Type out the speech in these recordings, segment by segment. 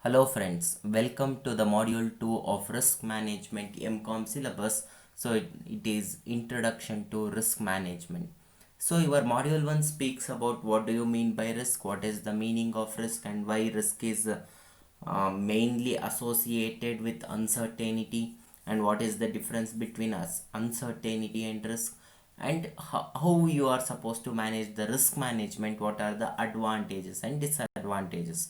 Hello friends, welcome to the module 2 of risk management MCOM syllabus. It is introduction to risk management. So your module 1 speaks about what do you mean by risk, what is the meaning of risk and why risk is mainly associated with uncertainty, and what is the difference between us uncertainty and risk, and how you are supposed to manage the risk management, what are the advantages and disadvantages.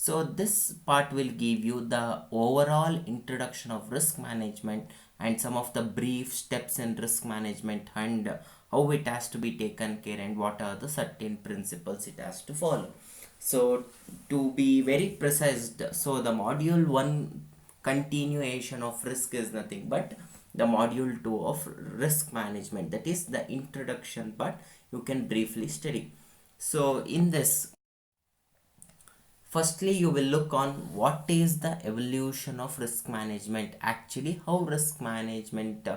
So this part will give you the overall introduction of risk management and some of the brief steps in risk management and how it has to be taken care and what are the certain principles it has to follow. So to be very precise, so the module 1 continuation of risk is nothing but the module 2 of risk management, that is the introduction part. You can briefly study. So in this, firstly, you will look on what is the evolution of risk management, actually how risk management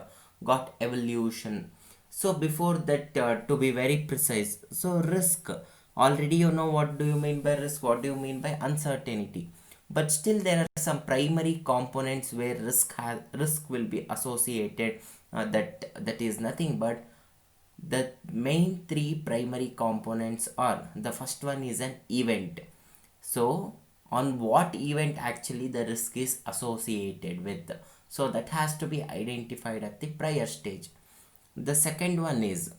got evolution. So before that, to be very precise, so risk, already you know what do you mean by risk, what do you mean by uncertainty, but still there are some primary components where risk will be associated. That is nothing but the main three primary components are: the first one is an event. So on what event actually the risk is associated with, so that has to be identified at the prior stage. The second one is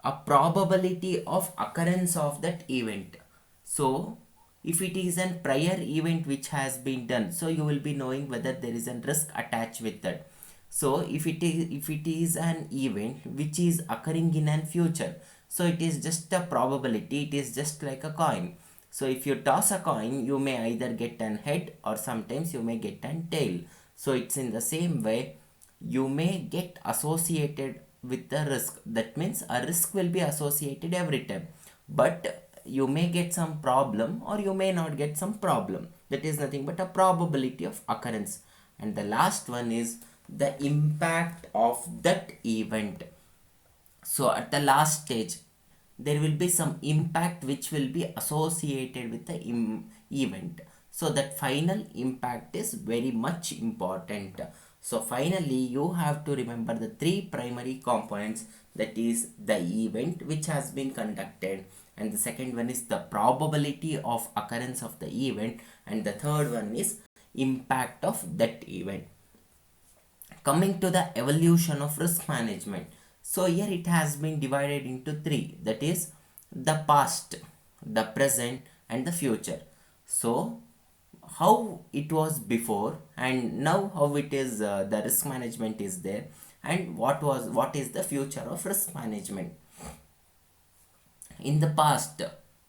a probability of occurrence of that event. So if it is a prior event which has been done, so you will be knowing whether there is a risk attached with that. So if it is an event which is occurring in an future, so it is just a probability, it is just like a coin. So if you toss a coin, you may either get an head or sometimes you may get an tail. So it's in the same way, you may get associated with the risk. That means a risk will be associated every time, but you may get some problem or you may not get some problem. That is nothing but a probability of occurrence. And the last one is the impact of that event. So at the last stage, there will be some impact which will be associated with the event. So that final impact is very much important. So finally you have to remember the three primary components, that is the event which has been conducted, and the second one is the probability of occurrence of the event, and the third one is impact of that event. Coming to the evolution of risk management, so here it has been divided into three, that is the past, the present and the future. So how it was before and now how it is, the risk management is there, and what is the future of risk management in the past.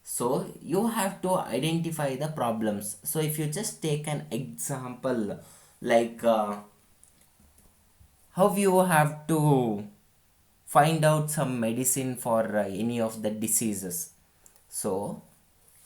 So you have to identify the problems. So if you just take an example, like how you have to find out some medicine for any of the diseases. So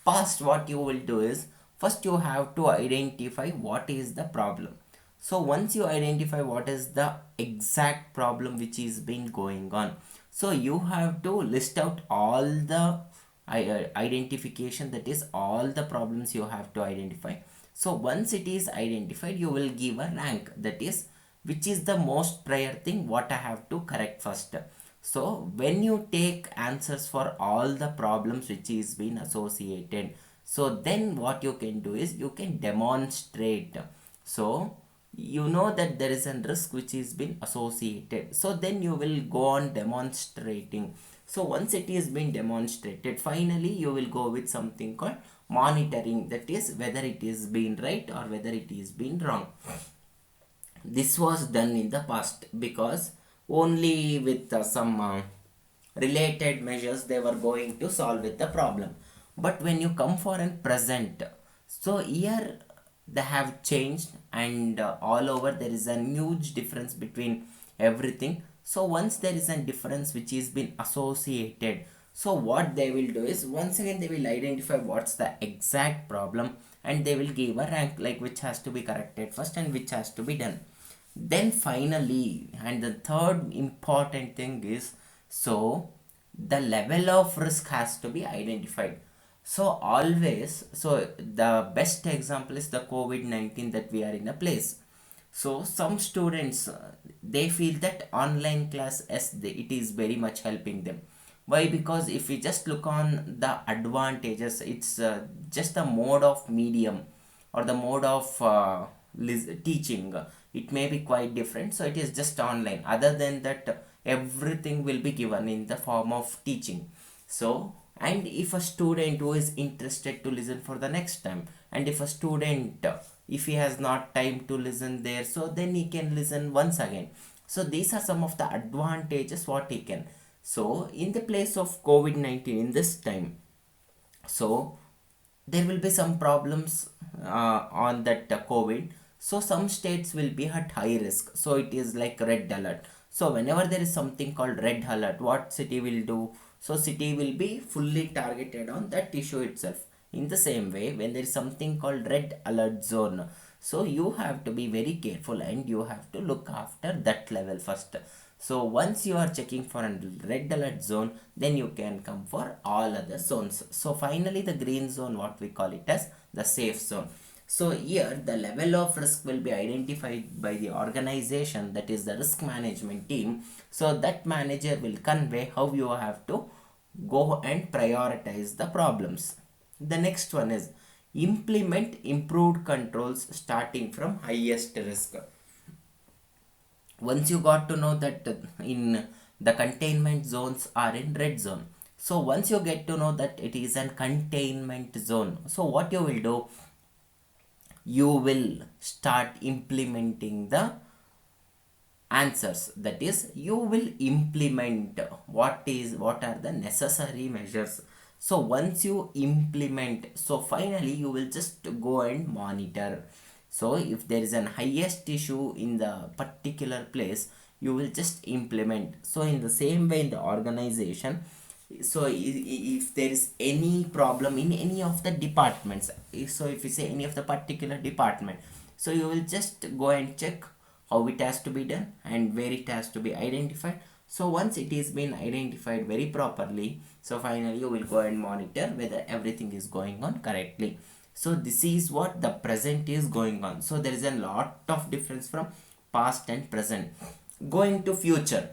past, what you will do is, first you have to identify what is the problem. So once you identify what is the exact problem which is been going on, so you have to list out all the identification, that is all the problems you have to identify. So once it is identified, you will give a rank, that is which is the most prior thing what I have to correct first. So when you take answers for all the problems which is been associated, so then what you can do is you can demonstrate. So you know that there is a risk which is been associated, so then you will go on demonstrating. So once it is been demonstrated, finally you will go with something called monitoring, that is whether it is been right or whether it is been wrong. This was done in the past because only with some related measures they were going to solve with the problem. But when you come for an present, so here they have changed, and all over there is a huge difference between everything. So once there is a difference which is been associated, so what they will do is, once again they will identify what's the exact problem, and they will give a rank, like which has to be corrected first and which has to be done. Then finally, and the third important thing is, so the level of risk has to be identified. So always, so the best example is the COVID-19 that we are in a place. So some students, they feel that online class as it is very much helping them. Why? Because if we just look on the advantages, it's just the mode of medium or the mode of teaching. It may be quite different, so it is just online. Other than that, everything will be given in the form of teaching. So, and if a student who is interested to listen for the next time, and if a student, if he has not time to listen there, so then he can listen once again. So these are some of the advantages what he can. So in the place of COVID-19 in this time, so there will be some problems on that COVID. So some states will be at high risk, so it is like red alert. So whenever there is something called red alert, what city will do? So city will be fully targeted on that issue itself. In the same way, when there is something called red alert zone, so you have to be very careful and you have to look after that level first. So once you are checking for a red alert zone, then you can come for all other zones. So finally the green zone, what we call it as the safe zone. So here the level of risk will be identified by the organization, that is the risk management team. So that manager will convey how you have to go and prioritize the problems. The next one is implement improved controls starting from highest risk. Once you got to know that in the containment zones are in red zone, so once you get to know that it is an containment zone, so what you will do, you will start implementing the answers. That is, you will implement what are the necessary measures. So once you implement, so finally you will just go and monitor. So if there is an highest issue in the particular place, you will just implement. So in the same way in the organization, so if there is any problem in any of the departments, so if you say any of the particular department, so you will just go and check how it has to be done and where it has to be identified. So once it is been identified very properly, so finally you will go and monitor whether everything is going on correctly. So this is what the present is going on. So there is a lot of difference from past and present. Going to future,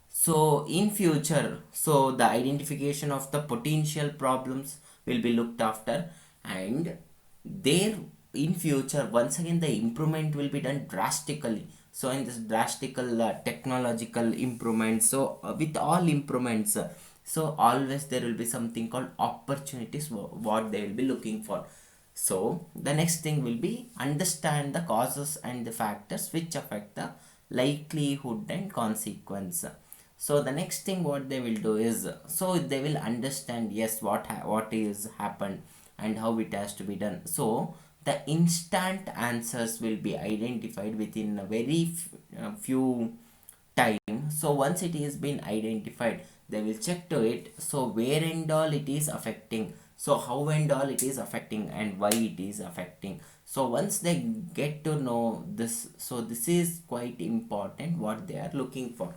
so in future, so the identification of the potential problems will be looked after, and there in future once again the improvement will be done drastically. So in this drastical technological improvements, so with all improvements, so always there will be something called opportunities what they will be looking for. So the next thing will be understand the causes and the factors which affect the likelihood and consequence. So the next thing what they will do is, so they will understand, yes, what is happened and how it has to be done. So the instant answers will be identified within a very few time. So once it is been identified, they will check to it, so where and all it is affecting, so how and all it is affecting and why it is affecting. So once they get to know this, so this is quite important what they are looking for.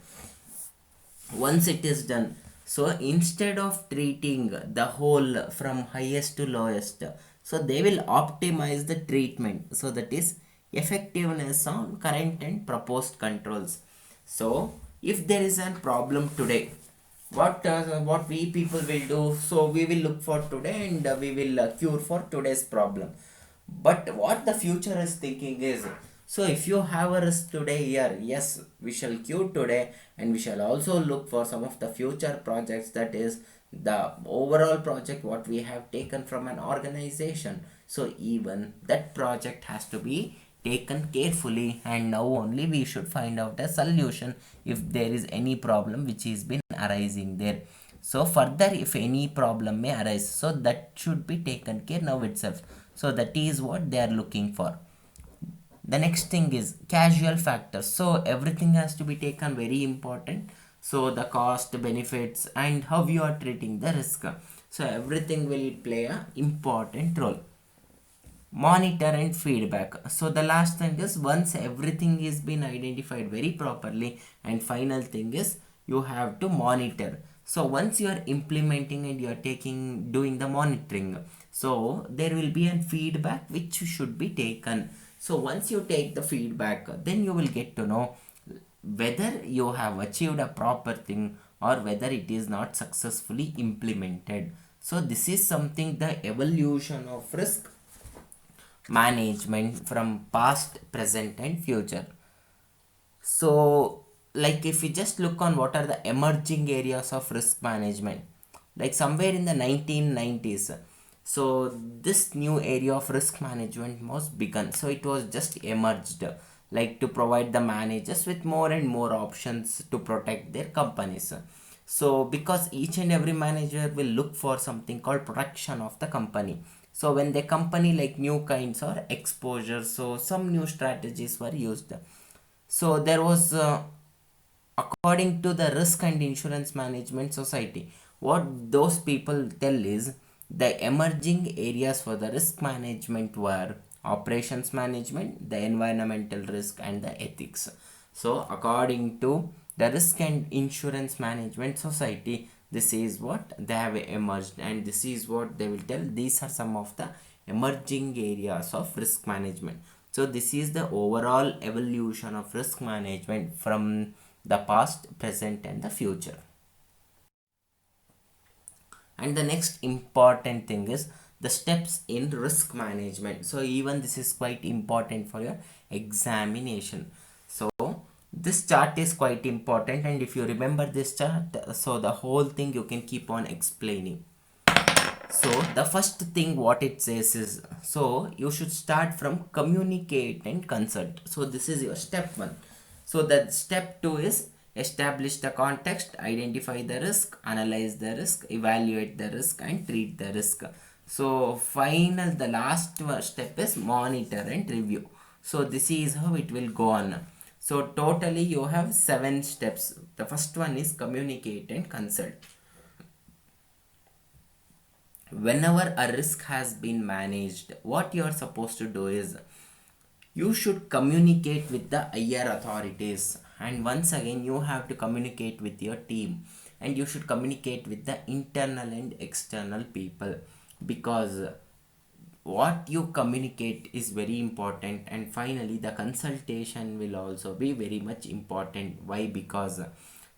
Once it is done, so instead of treating the whole from highest to lowest, so they will optimize the treatment, so that is effectiveness on current and proposed controls. So if there is a problem today, what we people will do, so we will look for today and we will cure for today's problem. But what the future is thinking is, so if you have a risk today here, yes, we shall cure today, and we shall also look for some of the future projects, that is the overall project what we have taken from an organization. So even that project has to be taken carefully, and now only we should find out a solution if there is any problem which is been arising there. So further, if any problem may arise, so that should be taken care now itself. So that is what they are looking for. The next thing is casual factors. So everything has to be taken very important. So the cost, benefits, and how you are treating the risk, so everything will play a important role. Monitor and feedback. So the last thing is, once everything is been identified very properly, and final thing is you have to monitor. So once you are implementing and you are doing the monitoring, so there will be a feedback which should be taken. So once you take the feedback, then you will get to know whether you have achieved a proper thing or whether it is not successfully implemented. So this is something, the evolution of risk management from past, present and future. So, like if we just look on what are the emerging areas of risk management, like somewhere in the 1990s, so this new area of risk management was begun. So it was just emerged, like to provide the managers with more and more options to protect their companies. So because each and every manager will look for something called protection of the company. So when the company like new kinds or exposure, so some new strategies were used. So there was, according to the Risk and Insurance Management Society, what those people tell is the emerging areas for the risk management were operations management, the environmental risk, and the ethics. So according to the Risk and Insurance Management Society, this is what they have emerged, and this is what they will tell. These are some of the emerging areas of risk management. So this is the overall evolution of risk management from the past, present and the future. And the next important thing is the steps in risk management. So even this is quite important for your examination. So this chart is quite important, and if you remember this chart, so the whole thing you can keep on explaining. So the first thing what it says is, so you should start from communicate and consult. So this is your step one. So the step two is establish the context, identify the risk, analyze the risk, evaluate the risk and treat the risk. So the last step is monitor and review. So this is how it will go on. So totally you have 7 steps. The first one is communicate and consult. Whenever a risk has been managed, what you are supposed to do is you should communicate with the higher authorities, and once again you have to communicate with your team, and you should communicate with the internal and external people, because what you communicate is very important. And finally the consultation will also be very much important. Why? Because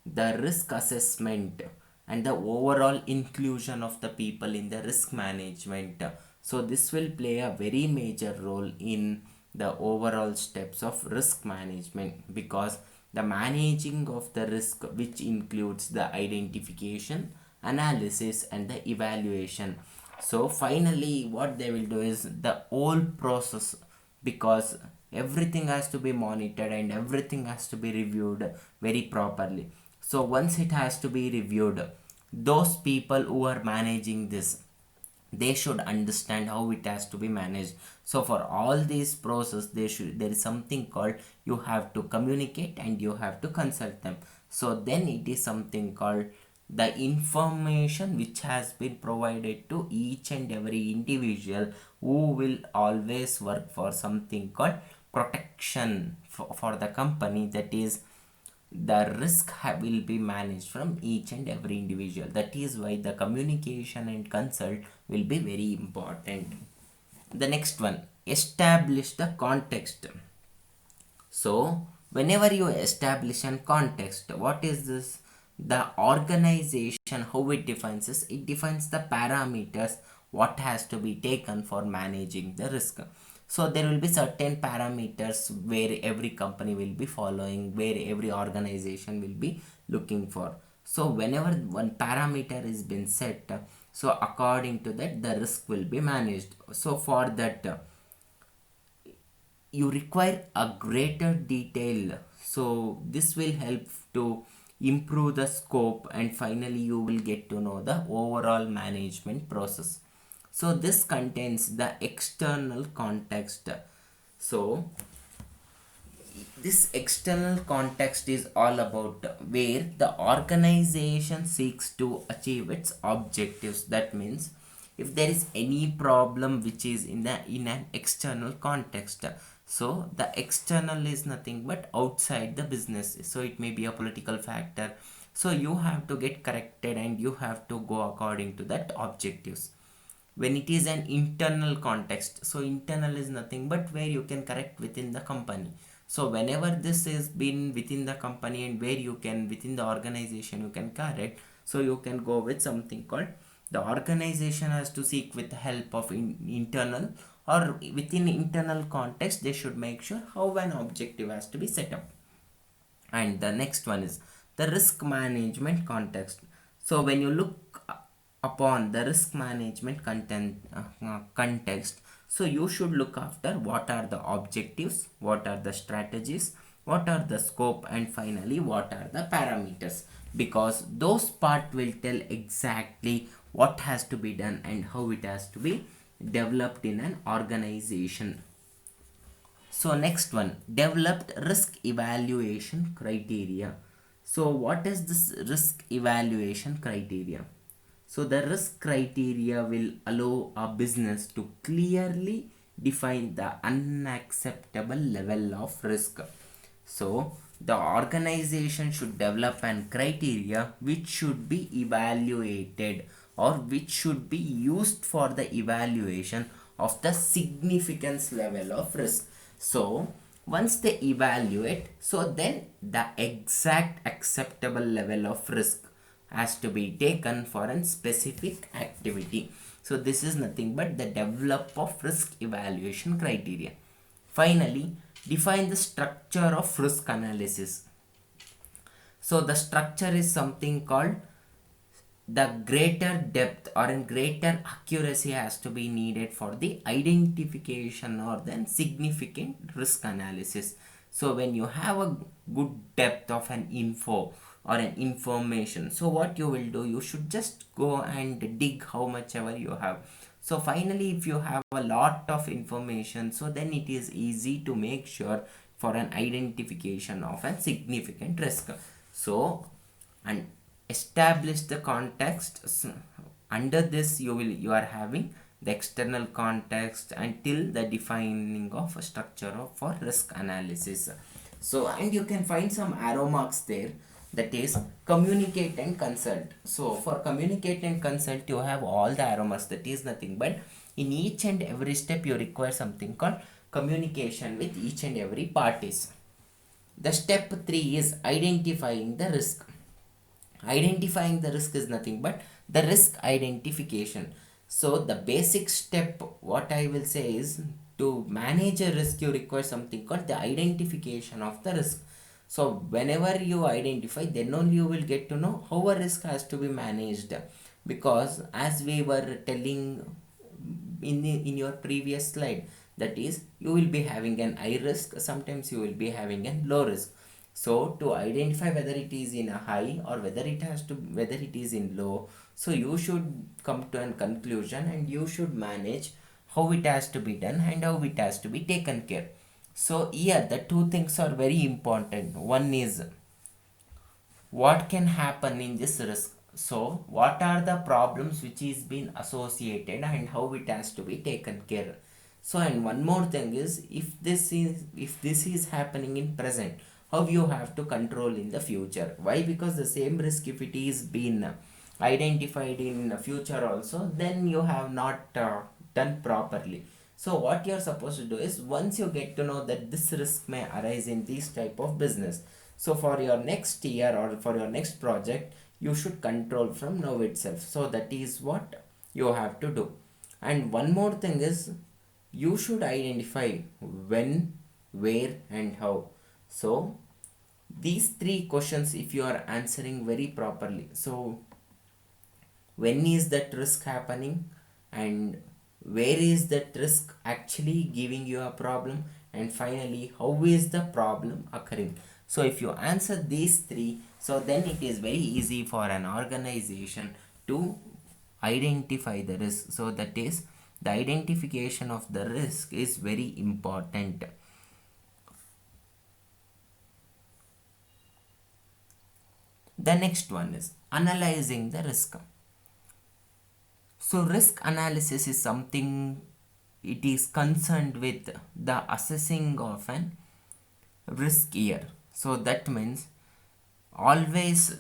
the risk assessment and the overall inclusion of the people in the risk management, so this will play a very major role in the overall steps of risk management, because the managing of the risk, which includes the identification, analysis and the evaluation. So finally what they will do is the whole process, because everything has to be monitored and everything has to be reviewed very properly. So once it has to be reviewed, those people who are managing this, they should understand how it has to be managed. So for all these process, there is something called, you have to communicate and you have to consult them. So then it is something called the information which has been provided to each and every individual who will always work for something called protection for the company. That is, the risk will be managed from each and every individual. That is why the communication and consult will be very important. The next one, establish the context. So whenever you establish a context, what is this? The organization, how it defines this, it defines the parameters what has to be taken for managing the risk. So there will be certain parameters where every company will be following, where every organization will be looking for. So whenever one parameter is been set, so according to that the risk will be managed. So for that you require a greater detail. So this will help to improve the scope, and finally you will get to know the overall management process. So this contains the external context. So this external context is all about where the organization seeks to achieve its objectives. That means if there is any problem which is in an external context, so the external is nothing but outside the business. So it may be a political factor, So you have to get corrected and you have to go according to that objectives. When it is an internal context, so internal is nothing but where you can correct within the company. So whenever this is been within the company and where you can within the organization you can correct, so you can go with something called the organization has to seek with the help of internal, or within internal context they should make sure how an objective has to be set up. And the next one is the risk management context. So when you look upon the risk management context, so you should look after what are the objectives, what are the strategies, what are the scope, and finally what are the parameters, because those part will tell exactly what has to be done and how it has to be developed in an organization. So next one, developed risk evaluation criteria. So what is this risk evaluation criteria? So the risk criteria will allow a business to clearly define the unacceptable level of risk. So the organization should develop an criteria which should be evaluated, or which should be used for the evaluation of the significance level of risk. So once they evaluate, so then the exact acceptable level of risk has to be taken for a specific activity. So this is nothing but the develop of risk evaluation criteria. Finally, define the structure of risk analysis. So the structure is something called the greater depth or in greater accuracy has to be needed for the identification or then significant risk analysis. So when you have a good depth of an info or an information, so what you will do, you should just go and dig how much ever you have. So finally, if you have a lot of information, so then it is easy to make sure for an identification of a significant risk. So, and establish the context. Under this you are having the external context until the defining of a structure for risk analysis. So and you can find some arrow marks there, that is communicate and consult. So for communicate and consult you have all the arrow marks, that is nothing but in each and every step you require something called communication with each and every parties. The step 3 is identifying the risk. Identifying the risk is nothing but the risk identification. So the basic step what I will say is, to manage a risk you require something called the identification of the risk. So whenever you identify, then only you will get to know how a risk has to be managed, because as we were telling in your previous slide, that is you will be having an high risk, sometimes you will be having a low risk. So to identify whether it is in a high or whether it is in low, so you should come to a conclusion and you should manage how it has to be done and how it has to be taken care. So here the two things are very important. One is what can happen in this risk, so what are the problems which is being associated and how it has to be taken care. So and one more thing is, if this is happening in present, how you have to control in the future. Why? Because the same risk, if it is been identified in the future also, then you have not done properly. So what you are supposed to do is, once you get to know that this risk may arise in this type of business, so for your next year or for your next project, you should control from now itself. So that is what you have to do. And one more thing is, you should identify when, where, and how. So these three questions, if you are answering very properly, so when is that risk happening, and where is that risk actually giving you a problem, and finally how is the problem occurring. So if you answer these three, so then it is very easy for an organization to identify the risk. So that is, the identification of the risk is very important. The next one is analyzing the risk. So risk analysis is something, it is concerned with the assessing of an risk here. So that means always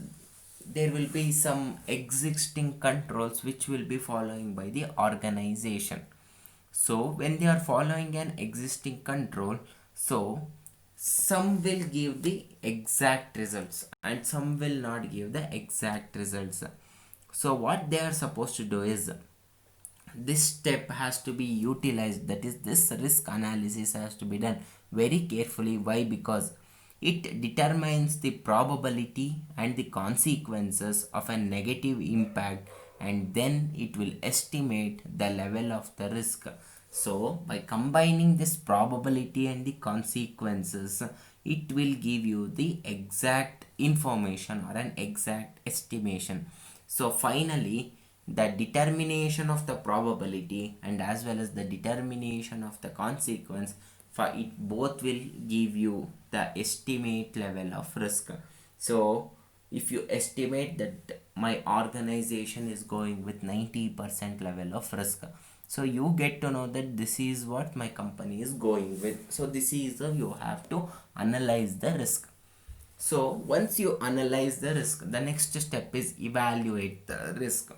there will be some existing controls which will be following by the organization. So when they are following an existing control, so some will give the exact results and some will not give the exact results. So what they are supposed to do is, this step has to be utilized, that is this risk analysis has to be done very carefully. Why? Because it determines the probability and the consequences of a negative impact, and then it will estimate the level of the risk. So by combining this probability and the consequences, it will give you the exact information or an exact estimation. So finally, the determination of the probability and as well as the determination of the consequence, for it both will give you the estimate level of risk. So if you estimate that my organization is going with 90% level of risk, so you get to know that this is what my company is going with. So this is how you have to analyze the risk. So once you analyze the risk, the next step is evaluate the risk.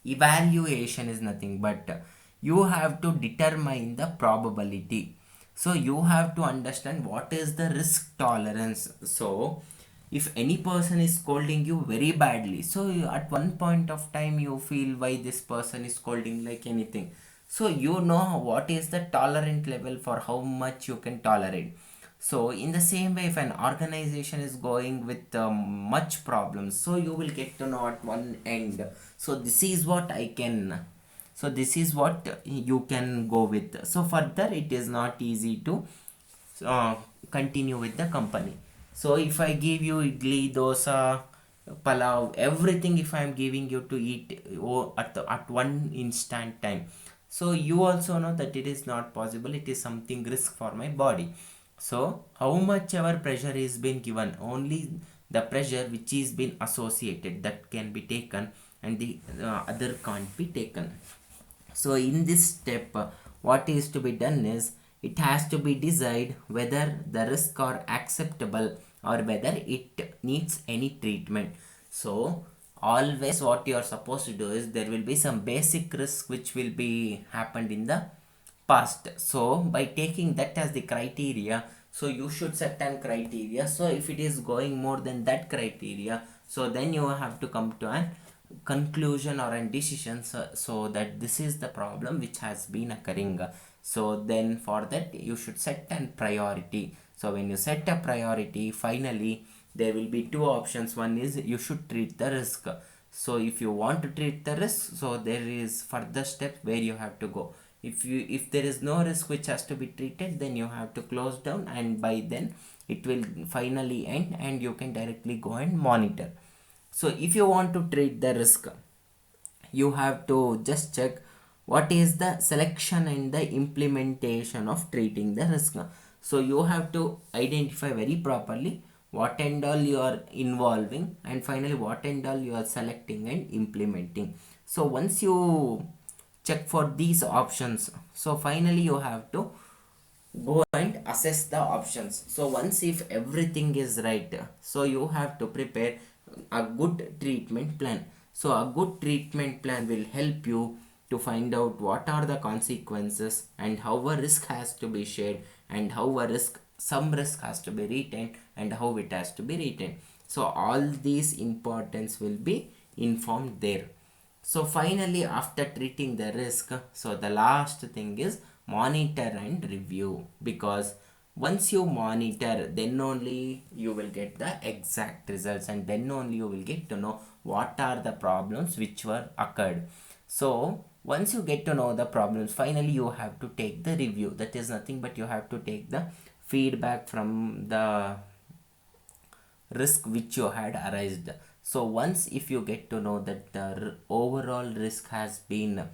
Evaluation is nothing but you have to determine the probability. So you have to understand what is the risk tolerance. So if any person is scolding you very badly, so at one point of time you feel why this person is scolding like anything, so you know what is the tolerant level for how much you can tolerate. So in the same way, if an organization is going with much problems, so you will get to know at one end, so this is what I can, so this is what you can go with. So further it is not easy to uh, continue with the company. So if I give you idli, dosa, palav, everything, if I am giving you to eat at one instant time, so you also know that it is not possible, it is something risk for my body. So how much ever pressure is been given, only the pressure which is been associated that can be taken, and the other can't be taken. So in this step, what is to be done is, it has to be decided whether the risk are acceptable or whether it needs any treatment. So always what you are supposed to do is, there will be some basic risk which will be happened in the past. So by taking that as the criteria, so you should set an criteria. So if it is going more than that criteria, so then you have to come to an conclusion or a decision, so that this is the problem which has been occurring. So then for that you should set an priority. So when you set a priority, finally there will be two options. One is you should treat the risk. So if you want to treat the risk, so there is further step where you have to go. If there is no risk which has to be treated, then you have to close down, and by then it will finally end and you can directly go and monitor. So if you want to treat the risk, you have to just check what is the selection and the implementation of treating the risk. So you have to identify very properly what and all you are involving, and finally what and all you are selecting and implementing. So once you check for these options, so finally you have to go and assess the options. So once if everything is right, so you have to prepare a good treatment plan. So a good treatment plan will help you to find out what are the consequences and how a risk has to be shared, and how a risk, some risk has to be retained, and how it has to be retained. So all these importance will be informed there. So finally, after treating the risk, so the last thing is monitor and review, because once you monitor, then only you will get the exact results, and then only you will get to know what are the problems which were occurred. So once you get to know the problems, finally you have to take the review. That is nothing but you have to take the feedback from the risk which you had arised. So once if you get to know that the overall risk has been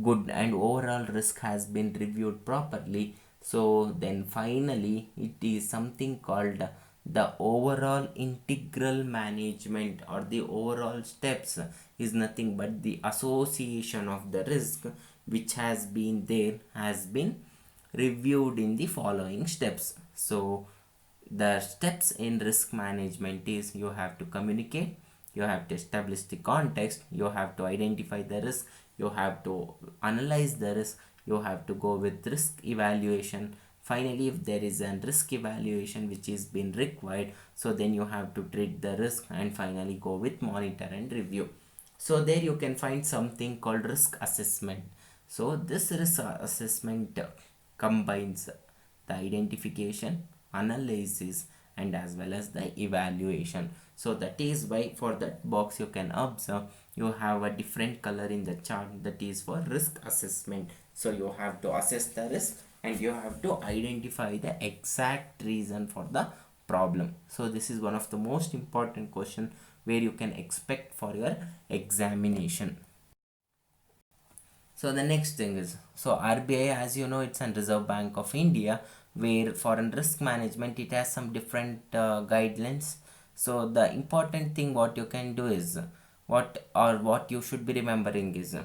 good and overall risk has been reviewed properly, so then finally it is something called the overall integral management, or the overall steps is nothing but the association of the risk which has been there has been reviewed in the following steps. So the steps in risk management is, you have to communicate, you have to establish the context, you have to identify the risk, you have to analyze the risk, you have to go with risk evaluation. Finally, if there is a risk evaluation which is been required, so then you have to treat the risk and finally go with monitor and review. So there you can find something called risk assessment. So this risk assessment combines the identification, analysis, and as well as the evaluation. So that is why for that box you can observe you have a different color in the chart, that is for risk assessment. So you have to assess the risk and you have to identify the exact reason for the problem. So this is one of the most important question where you can expect for your examination. So the next thing is, so RBI, as you know, it's a Reserve Bank of India, where foreign risk management it has some different guidelines. So the important thing what you can do is, what you should be remembering is,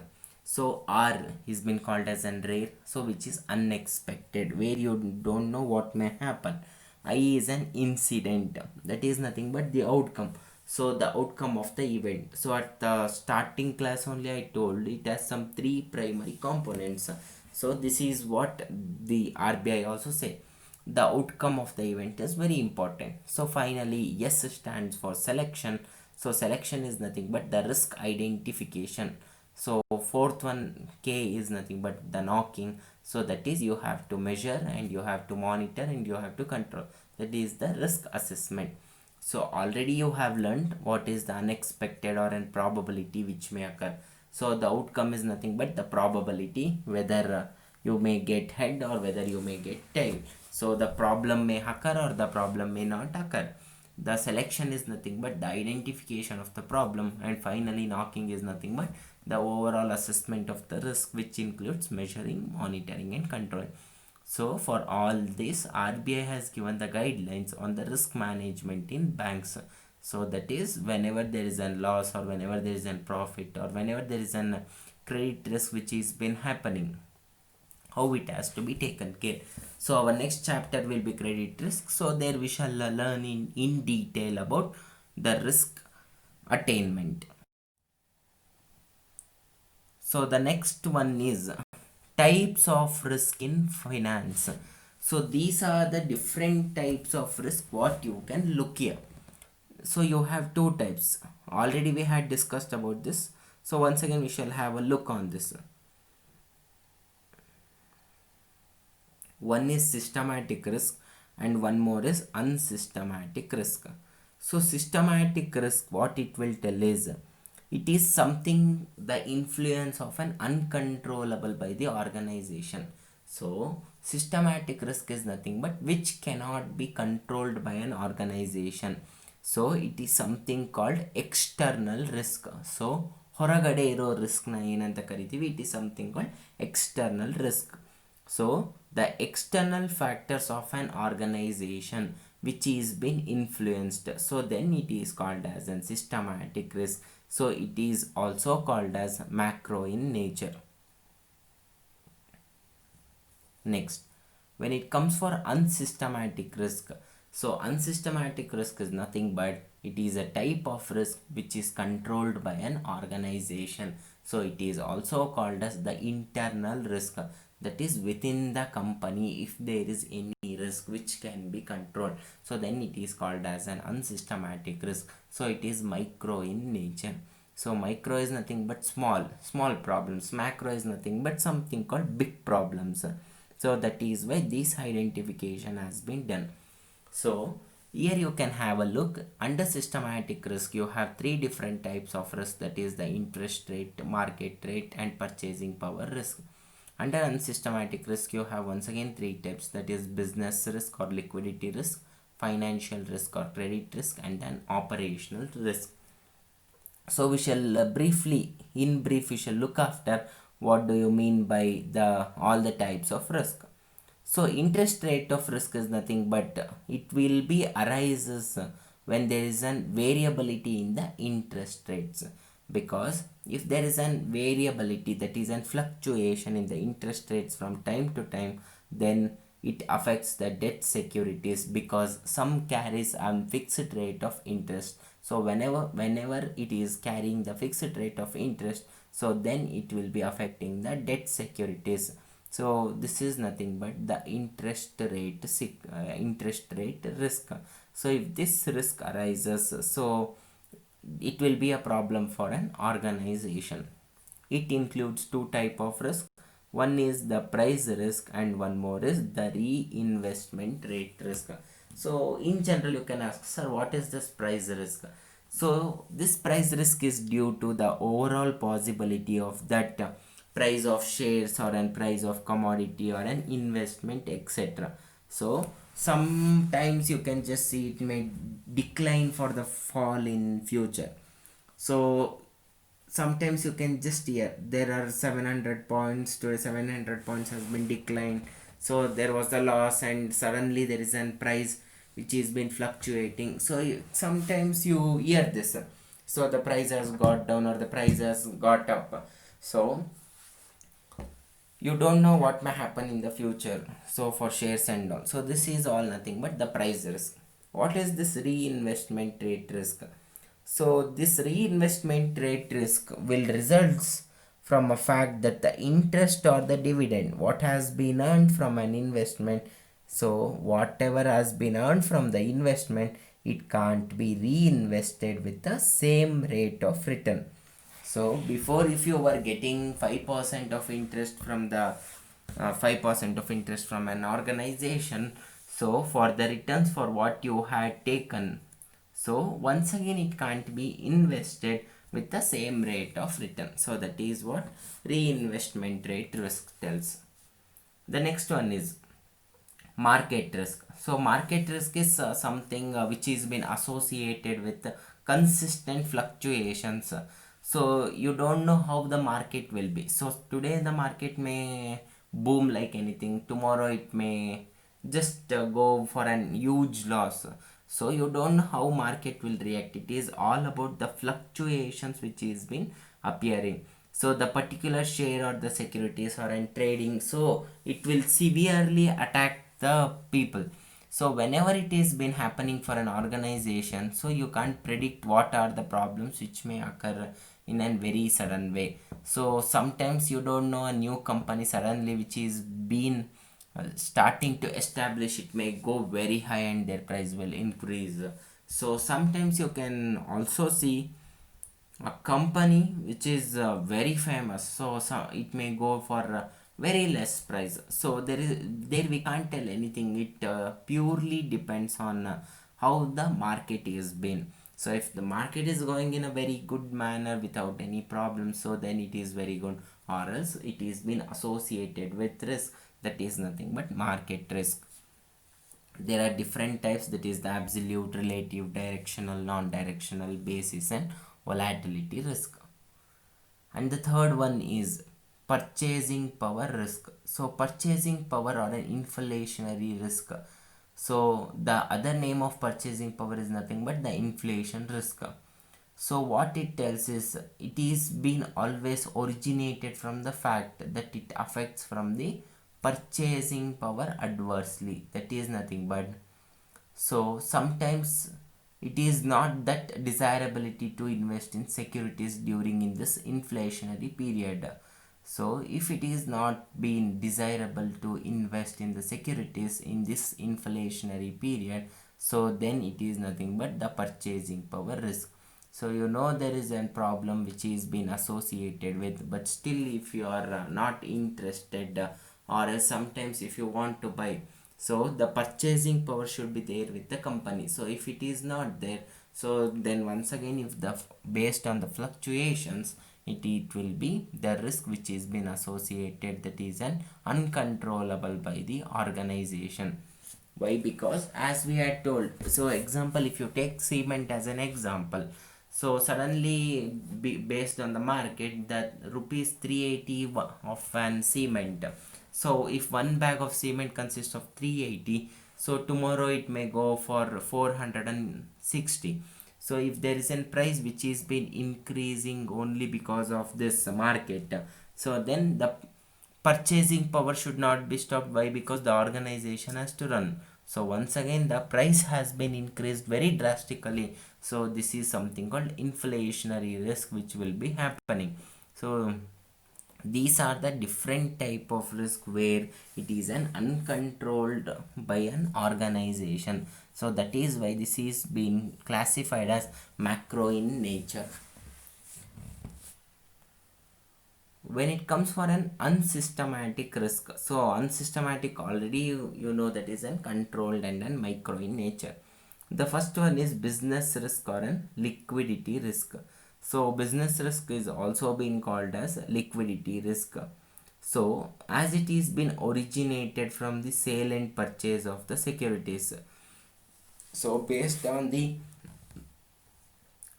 so R is been called as an rare, so which is unexpected, where you don't know what may happen. I is an incident, that is nothing but the outcome, so the outcome of the event. So at the starting class only I told it has some three primary components. So this is what the RBI also say, the outcome of the event is very important. So finally S stands for selection. So selection is nothing but the risk identification. So fourth one K is nothing but the knocking. So that is you have to measure and you have to monitor and you have to control, that is the risk assessment. So already you have learned what is the unexpected or an probability which may occur. So the outcome is nothing but the probability whether you may get head or whether you may get tail. So the problem may occur or the problem may not occur. The selection is nothing but the identification of the problem, and finally knocking is nothing but the overall assessment of the risk, which includes measuring, monitoring and controlling. So for all this, RBI has given the guidelines on the risk management in banks. So that is whenever there is a loss or whenever there is a profit or whenever there is a credit risk which is been happening, how it has to be taken care. So our next chapter will be credit risk. So there we shall learn in detail about the risk attainment. So the next one is types of risk in finance. So these are the different types of risk what you can look here. So you have two types. Already we had discussed about this. So once again we shall have a look on this. One is systematic risk and one more is unsystematic risk. So systematic risk, what it will tell is, it is something the influence of an uncontrollable by the organization. So systematic risk is nothing but which cannot be controlled by an organization. So it is something called external risk. So ಹೊರಗಡೆ ಇರೋ ರಿಸ್ಕ್ನ ಏನಂತ ಕರಿತೀವಿ, it is something called external risk. So the external factors of an organization which is been influenced, so then it is called as a systematic risk. So it is also called as macro in nature. Next, when it comes for unsystematic risk, so unsystematic risk is nothing but it is a type of risk which is controlled by an organization. So it is also called as the internal risk, that is within the company if there is any risk which can be controlled, so then it is called as an unsystematic risk. So it is micro in nature. So micro is nothing but small problems, macro is nothing but something called big problems. So that is why this identification has been done. So here you can have a look. Under systematic risk you have three different types of risk, that is the interest rate, market rate and purchasing power risk. Under unsystematic risk you have once again three types, that is business risk or liquidity risk, financial risk or credit risk, and then operational risk. So we shall in brief we shall look after what do you mean by the all the types of risk. So interest rate of risk is nothing but it will be arises when there is an variability in the interest rates, because if there is an variability, that is an fluctuation in the interest rates from time to time, then it affects the debt securities because some carries on fixed rate of interest. So whenever it is carrying the fixed rate of interest, so then it will be affecting the debt securities. So this is nothing but the interest rate risk. So if this risk arises, so it will be a problem for an organization. It includes two type of risk. One is the price risk and one more is the reinvestment rate risk. So in general you can ask, sir, what is this price risk? So this price risk is due to the overall possibility of that price of shares or an price of commodity or an investment, etc. So sometimes you can just see it may decline for the fall in future. So sometimes you can just hear there are 700 points to 700 points has been declined, so there was the loss and suddenly there is an price which has been fluctuating. So sometimes you hear this, so the price has got down or the price has got up. So you don't know what may happen in the future, so for shares and all. So this is all nothing but the price risk. What is this reinvestment rate risk? So this reinvestment rate risk will results from a fact that the interest or the dividend what has been earned from an investment, so whatever has been earned from the investment, it can't be reinvested with the same rate of return. So before, if you were getting 5% of interest from the 5% of interest from an organization, so for the returns for what you had taken, so once again it can't be invested with the same rate of return. So that is what reinvestment rate risk tells. The next one is market risk. So market risk is something which is been associated with consistent fluctuations. So you don't know how the market will be. So today the market may boom like anything, tomorrow it may just go for an huge loss. So you don't know how market will react. It is all about the fluctuations which is been appearing. So the particular share or the securities or in trading, so it will severely attack the people. So whenever it is been happening for an organization, so you can't predict what are the problems which may occur in a very sudden way. So sometimes you don't know a new company suddenly which is been starting to establish, it may go very high and their price will increase. So sometimes you can also see a company which is very famous, so it may go for very less price. So there we can't tell anything. It purely depends on how the market is been. So if the market is going in a very good manner without any problem, so then it is very good, or else it is been associated with risk, that is nothing but market risk. There are different types, that is the absolute, relative, directional, non-directional, basis and volatility risk. And the third one is purchasing power risk. So purchasing power or an inflationary risk. So the other name of purchasing power is nothing but the inflation risk. So what it tells is it is been always originated from the fact that it affects from the purchasing power adversely. That is nothing but, so sometimes it is not that desirability to invest in securities during in this inflationary period. So if it is not being desirable to invest in the securities in this inflationary period, so then it is nothing but the purchasing power risk. So you know there is a problem which is been associated with, but still if you are not interested, or else sometimes if you want to buy, so the purchasing power should be there with the company. So if it is not there, so then once again, if the based on the fluctuations, it will be the risk which is been associated, that is an uncontrollable by the organization. Why? Because as we had told, so example, if you take cement as an example, so suddenly based on the market that rupees 380 of an cement, so if one bag of cement consists of 380, so tomorrow it may go for 460. So if there is a price which is been increasing only because of this market, so then the Purchasing power should not be stopped. Why? Because the organization has to run. So once again the price has been increased very drastically, so this is something called inflationary risk which will be happening. So these are the different type of risk where it is an uncontrolled by an organization. So that is why this is being classified as macro in nature. When it comes for an unsystematic risk, so unsystematic already you know that is uncontrolled and then micro in nature. The first one is business risk or an liquidity risk. So business risk is also being called as liquidity risk. So as it is been originated from the sale and purchase of the securities, so based on the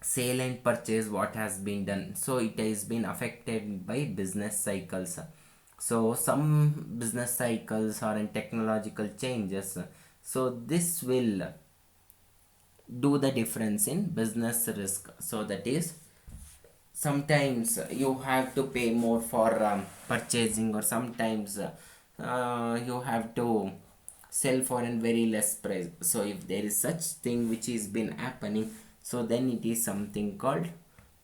sale and purchase what has been done, so it has been affected by business cycles. So some business cycles are in technological changes, so this will do the difference in business risk. So that is sometimes you have to pay more for purchasing, or sometimes you have to sell for a very less price. So if there is such thing which is been happening, so then it is something called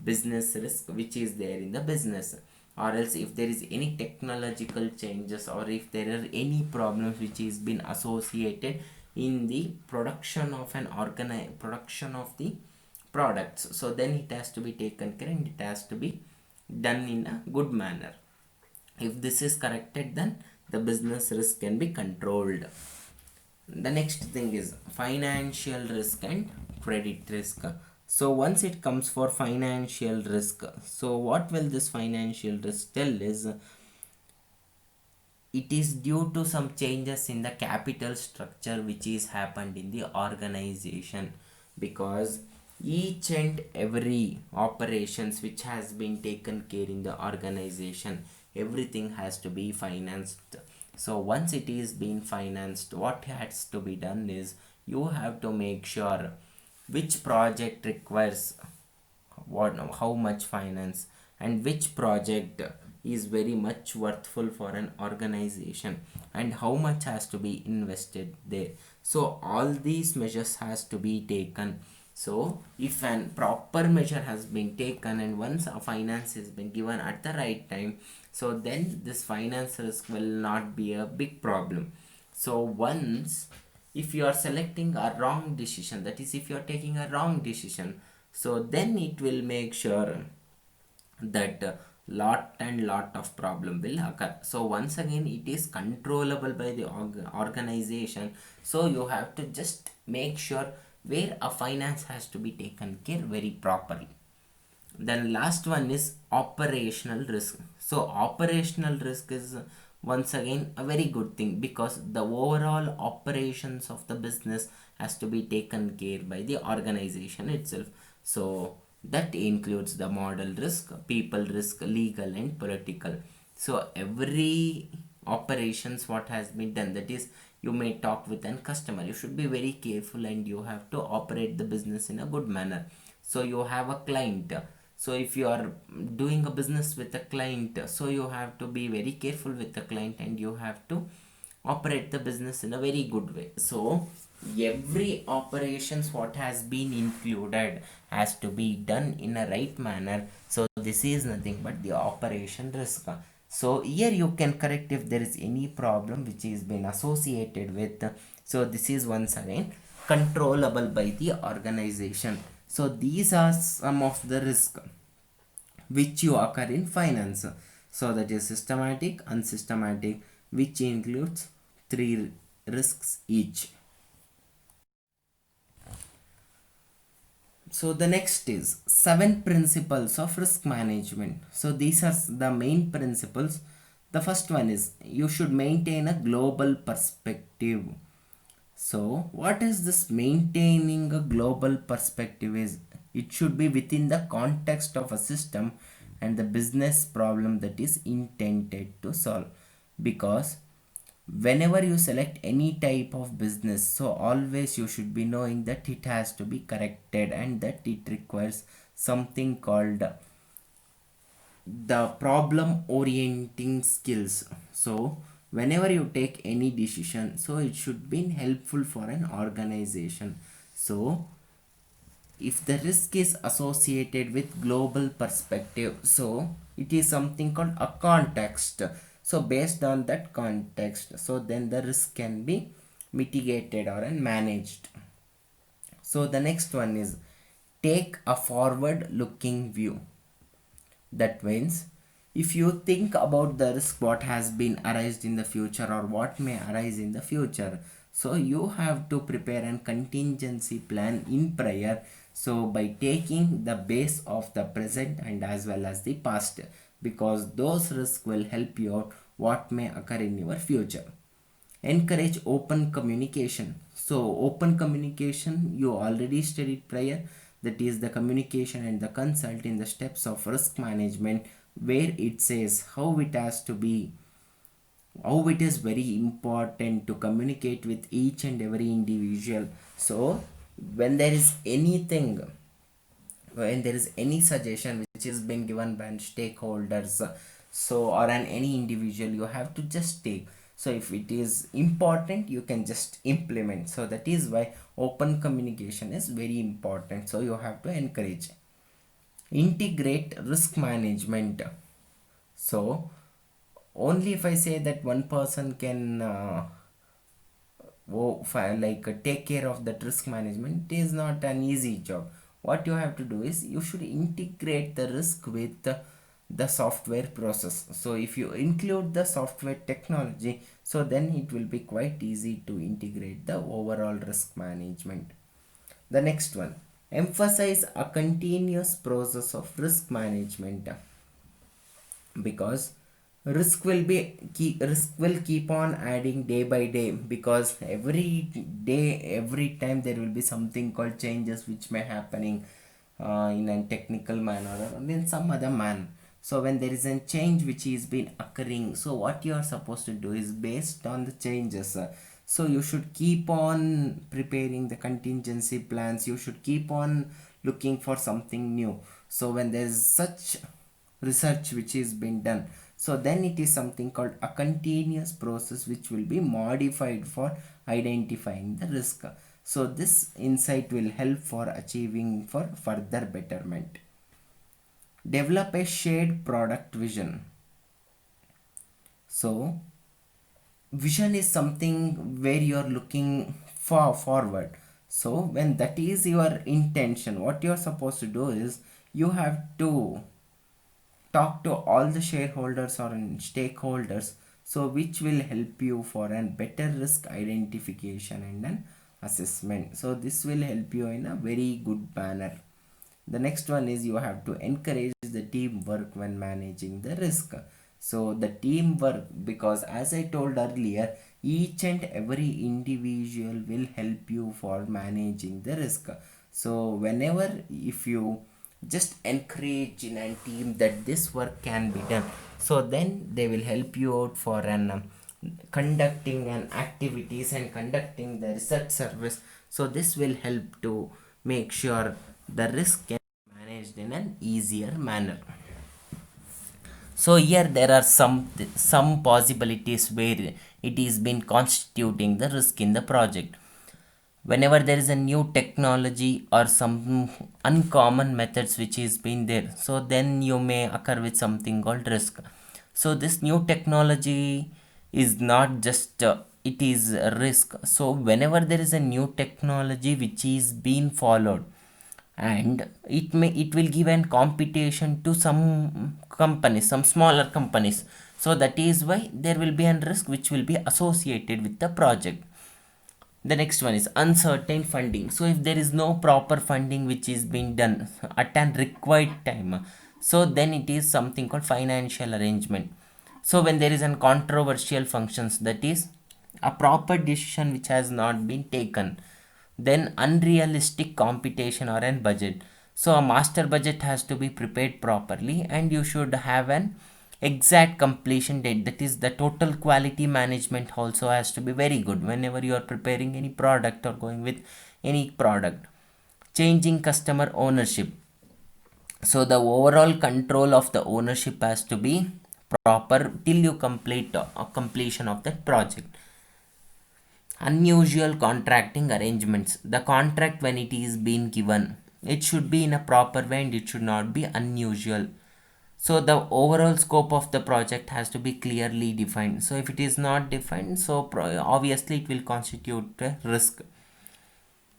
business risk which is there in the business. Or else if there is any technological changes, or if there are any problems which is been associated in the production of an production of the products, so then it has to be taken care and it has to be done in a good manner. If this is corrected, then the business risk can be controlled. The next thing is financial risk and credit risk. So once it comes for financial risk, so what will this financial risk tell is it is due to some changes in the capital structure which is happened in the organization, because each and every operations which has been taken care in the organization, everything has to be financed. So once it is being financed, what has to be done is you have to make sure which project requires what, how much finance, and which project is very much worthful for an organization, and how much has to be invested there. So all these measures has to be taken. So if an proper measure has been taken, and once a finance has been given at the right time, so then this finance risk will not be a big problem. So once, if you are selecting a wrong decision, that is if you are taking a wrong decision, so then it will make sure that lot and lot of problem will occur. So once again it is controllable by the organization, so you have to just make sure where a finance has to be taken care very properly. Then last one is operational risk. So operational risk is once again a very good thing, because the overall operations of the business has to be taken care by the organization itself. So that includes the model risk, people risk, legal and political. So every operations what has been done, that is you may talk with an customer, you should be very careful and you have to operate the business in a good manner. So you have a client, so if you are doing a business with a client, so you have to be very careful with the client and you have to operate the business in a very good way. So every operations what has been included has to be done in a right manner. So this is nothing but the operation risk. So here you can correct if there is any problem which is been associated with. So this is once again controllable by the organization. So these are some of the risk which you occur in finance. So that is systematic, unsystematic, which includes three risks each. So the next is 7 principles of risk management. So these are the main principles. The first one is you should maintain a global perspective. So what is this maintaining a global perspective is? It should be within the context of a system and the business problem that is intended to solve. Because whenever you select any type of business, so always you should be knowing that it has to be corrected and that it requires something called the problem orienting skills. So whenever you take any decision, so it should be helpful for an organization. So if the risk is associated with global perspective, so it is something called a context. So based on that context, so then the risk can be mitigated or managed. So the next one is take a forward looking view. That means if you think about the risk what has been arised in the future or what may arise in the future, so you have to prepare a contingency plan in prior, so by taking the base of the present and as well as the past, because those risks will help you out what may occur in your future. Encourage open communication. So open communication you already studied prior, that is the communication and the consult in the steps of risk management, where it says how it has to be, how it is very important to communicate with each and every individual. So when there is anything, when there is any suggestion which is being given by stakeholders, so or an any individual, you have to just take. So if it is important, you can just implement. So that is why open communication is very important, so you have to encourage. Integrate risk management. So only if I say that one person can take care of that risk management, it is not an easy job. What you have to do is you should integrate the risk with the software process. So if you include the software technology, so then it will be quite easy to integrate the overall risk management. The next one, emphasize a continuous process of risk management, because risk will keep on adding day by day, because every day, every time there will be something called changes which may happening in a technical manner or in some other manner. So when there is a change which is been occurring, so what you are supposed to do is based on the changes, so you should keep on preparing the contingency plans, you should keep on looking for something new. So when there is such research which is being done, so then it is something called a continuous process which will be modified for identifying the risk. So this insight will help for achieving for further betterment. Develop a shared product vision. So vision is something where you are looking far forward. So when that is your intention, what you are supposed to do is you have to talk to all the shareholders or stakeholders, so which will help you for a better risk identification and an assessment. So this will help you in a very good manner. The next one is you have to encourage the teamwork when managing the risk. So the teamwork, because as I told earlier, each and every individual will help you for managing the risk. So whenever if you just encourage in a team that this work can be done, so then they will help you out for an conducting an activities and conducting the research service. So this will help to make sure the risk can be managed in an easier manner. So here there are some possibilities where it is been constituting the risk in the project. Whenever there is a new technology or some uncommon methods which is been there, so then you may occur with something called risk. So this new technology is not just it is a risk. So whenever there is a new technology which is being followed, and it will give an competition to some companies, some smaller companies, so that is why there will be a risk which will be associated with the project. The next one is uncertain funding. So if there is no proper funding which is being done at an required time, so then it is something called financial arrangement. So when there is an controversial functions, that is a proper decision which has not been taken, then unrealistic computation or an budget. So a master budget has to be prepared properly, and you should have an exact completion date, that is the total quality management also has to be very good whenever you are preparing any product or going with any product. Changing customer ownership. So the overall control of the ownership has to be proper till you complete completion of that project. Unusual contracting arrangements. The contract, when it is being given, it should be in a proper way and it should not be unusual. So the overall scope of the project has to be clearly defined. So if it is not defined, so obviously it will constitute a risk.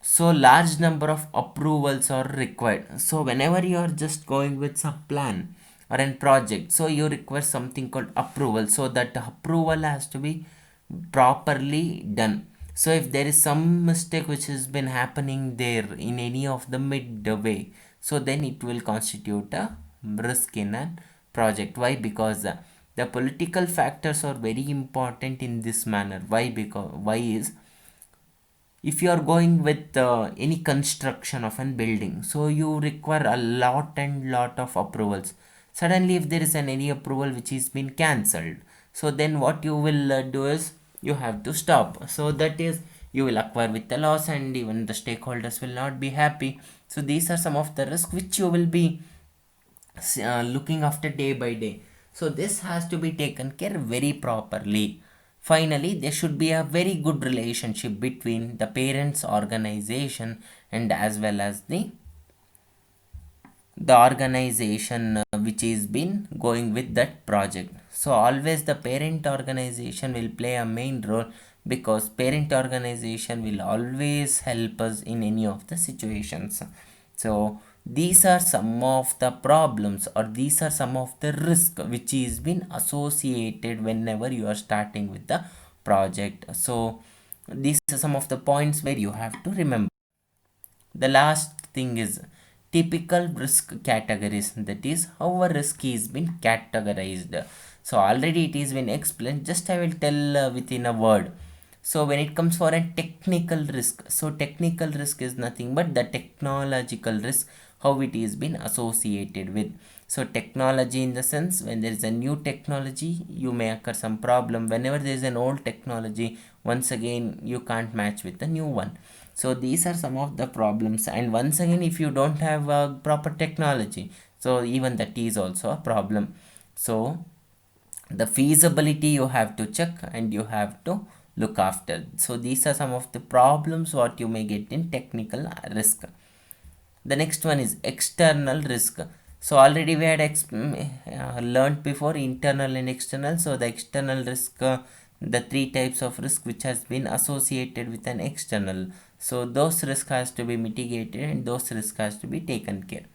So large number of approvals are required. So whenever you are just going with some plan or a project, so you require something called approval. So that approval has to be properly done. So if there is some mistake which has been happening there in any of the midway, so then it will constitute a risk in a project. Why? Because the political factors are very important in this manner. Why? Because why is, if you are going with any construction of a building, so you require a lot and lot of approvals. Suddenly if there is any approval which is been cancelled, so then what you will do is you have to stop. So that is, you will acquire with the loss and even the stakeholders will not be happy. So these are some of the risks which you will be looking after day by day. So this has to be taken care very properly. Finally, there should be a very good relationship between the parents organization and as well as the organization which is been going with that project. So always the parent organization will play a main role, because parent organization will always help us in any of the situations. So these are some of the problems, or these are some of the risk which is been associated whenever you are starting with the project. So these are some of the points where you have to remember. The last thing is typical risk categories, that is how a risk is been categorized. So already it is been explained, just I will tell within a word. So when it comes for a technical risk, so technical risk is nothing but the technological risk, how it is been associated with. So technology, in the sense, when there is a new technology, you may occur some problem. Whenever there is an old technology, once again you can't match with the new one. So these are some of the problems. And once again, if you don't have a proper technology, so even that is also a problem. So the feasibility you have to check and you have to look after. So these are some of the problems what you may get in technical risk. The next one is external risk. So already we had learned before internal and external. So the external risk, the three types of risk which has been associated with an external, so those risk has to be mitigated and those risk has to be taken care.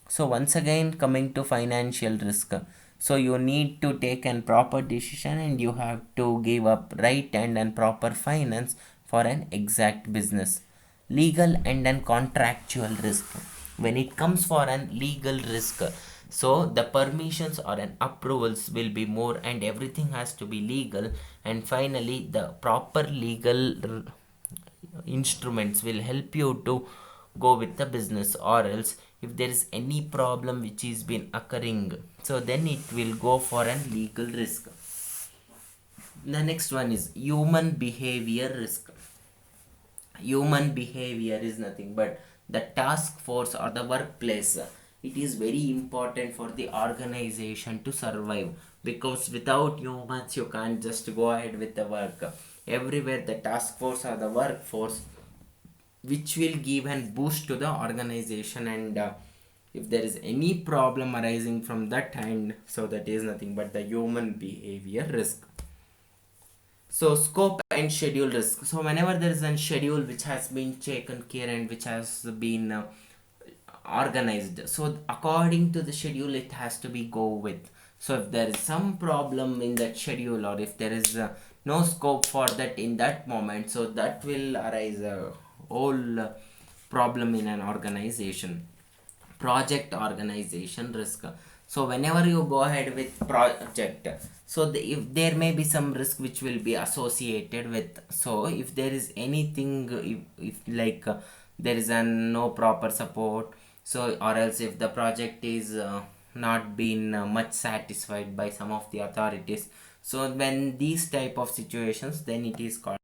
So once again, coming to financial risk, so you need to take a proper decision and you have to give up right and proper finance for an exact business. Legal and an contractual risk. When it comes for an legal risk, so the permissions or an approvals will be more and everything has to be legal. And finally, the proper legal instruments will help you to go with the business, or else if there is any problem which is been occurring, so then it will go for an legal risk. The next one is human behavior risk. Human behavior is nothing but the task force or the workplace. It is very important for the organization to survive, because without humans you can't just go ahead with the work. Everywhere the task force or the workforce which will give and boost to the organization. And if there is any problem arising from that time, so that is nothing but the human behavior risk. So scope and schedule risk. So whenever there is a schedule which has been taken care and which has been organized, so according to the schedule it has to be go with. So if there is some problem in that schedule, or if there is no scope for that in that moment, so that will arise a whole problem in an organization. Project organization risk. So whenever you go ahead with project, so if there may be some risk which will be associated with. So if there is anything, if like there is no proper support, so or else if the project is not been much satisfied by some of the authorities, so when these type of situations, then it is called